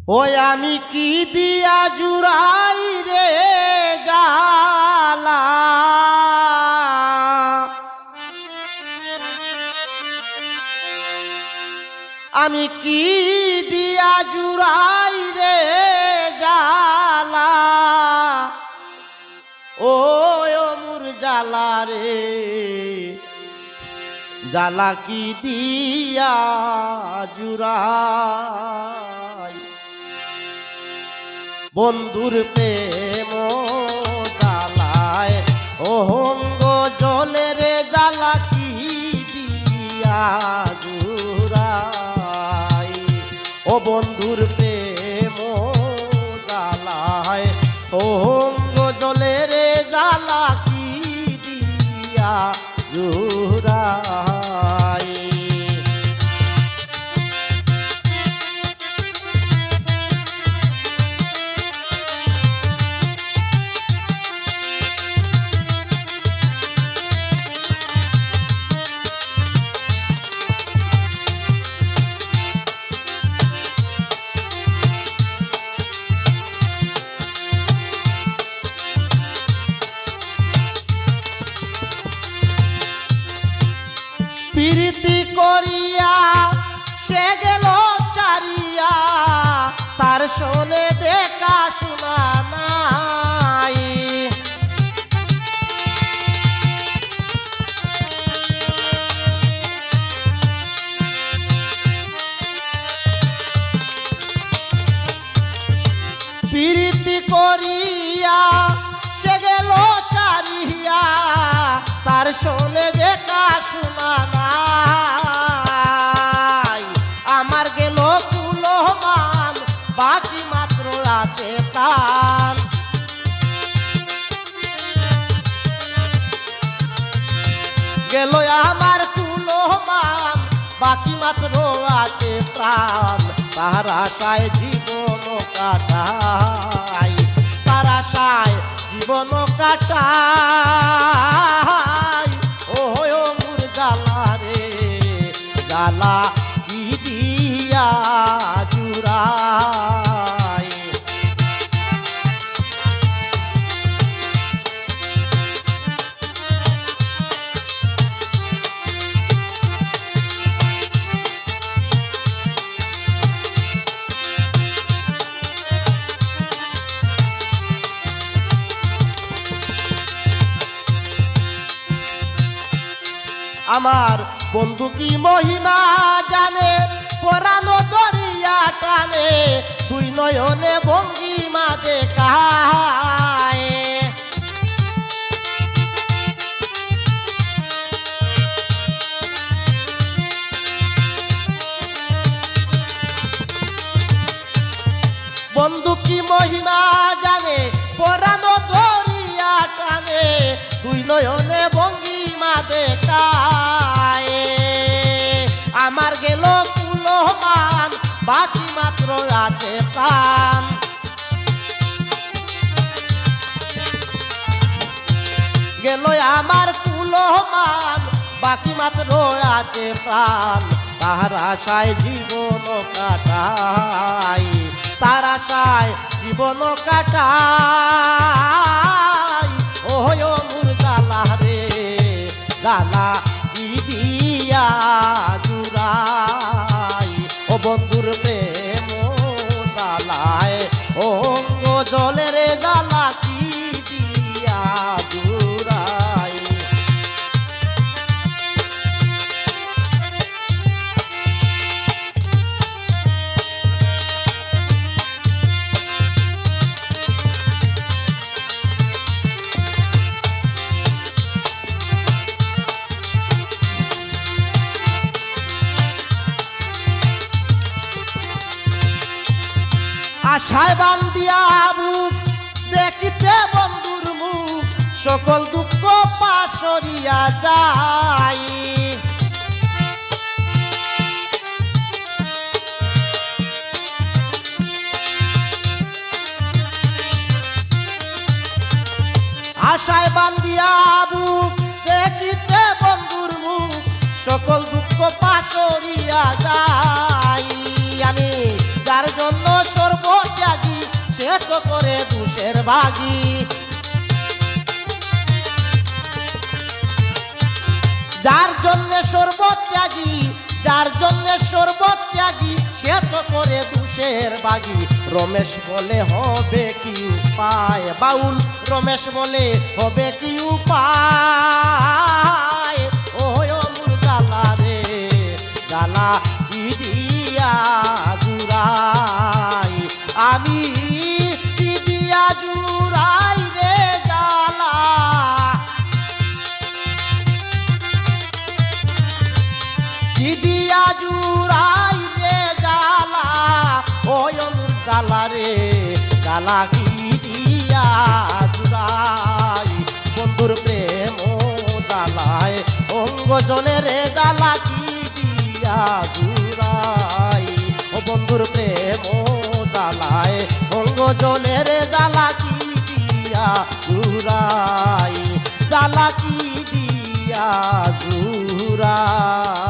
ওই আমি কি দিয়া জুড়াই রে জালা, আমি কি দিয়া জুড়াই রে জালা, ও মোর জালা রে জালা কি দিয়া জুড়াই। বন্ধুর প্রেম জালায় অহঙ্গ জলে রে জালা কি দিয়া জুড়াই। ও বন্ধুর প্রেম জালায় অহঙ্গ জলে রে জালা কি দিয়া জুড়াই। প্রীতি করিয়া সে গেল চারিয়া, তার শোনে দেখা শোনা নাই। প্রীতি করিয়া সে গেল চারিয়া, তার শোনে দেখা শোনা নাই। আমার গেল কুলমান বাকি মাত্র আছে প্রাণ। গেল আমার কুলমান বাকি মাত্র আছে প্রাণ। তার আশায় জীবন কাটাই, তার আশায় জীবন কাটাই। ও মোর জালা রে জালা কি দিয়া জুড়াই। আমার বন্ধু কি মহিমা জানে, পরানো দরিয়া টানে, দুই নয়নে ভঙ্গিমা দেখায়। বন্ধু কি মহিমা জানে, পরানো দরিয়া টানে, দুই নয়নে ভঙ্গিমা দেখায়। আমার গেল কুলমান বাকি মাত্র আছে প্রাণ। গেল আমার কুলমান বাকি মাত্র আছে প্রাণ। তার আশায় জীবন কাটাই, তার আশায় জীবন কাটাই। ও মোর জালা রে জালা কি দিয়া জুড়াই। ও বন্ধুর প্রেম জালায় অঙ্গ জলে রে জালা কি দিয়া জুড়াই। আশায় বান্দিয়া বুক দেখিতে বন্ধুর মুখ, সকল দুঃখ পাশরিয়া যায়। আশায় বান্দিয়া বুক দেখিতে বন্ধুর মুখ, সকল দুঃখ পাশরিয়া যায়। আমি যার জন্য সর্বত্যাগী সে তো করে দুষের ভাগী। যার জন্য সর্বত্যাগী, যার জন্য সর্বত্যাগী সে তো করে দুষের ভাগী। রমেশ বলে হবে কি উপায়, বাউল রমেশ বলে হবে কি উপায়। ও মোর জ্বালা রে জ্বালা কি দিয়া জুড়াই, আমি কি দিয়া জুড়াই রে জ্বালা। কি দিয়া জুড়াই রে জ্বালা, ওই মোর জ্বালা রে জ্বালা কি দিয়া জুড়াই। বন্ধুর প্রেম জ্বালায় অঙ্গ জলে রে জ্বালা কি দিয়া জুড়াই। ও বন্ধুর প্রেম জ্বালায় অঙ্গ জলে রে জ্বালা কি দিয়া জুড়াই, জ্বালা কি দিয়া জুড়াই।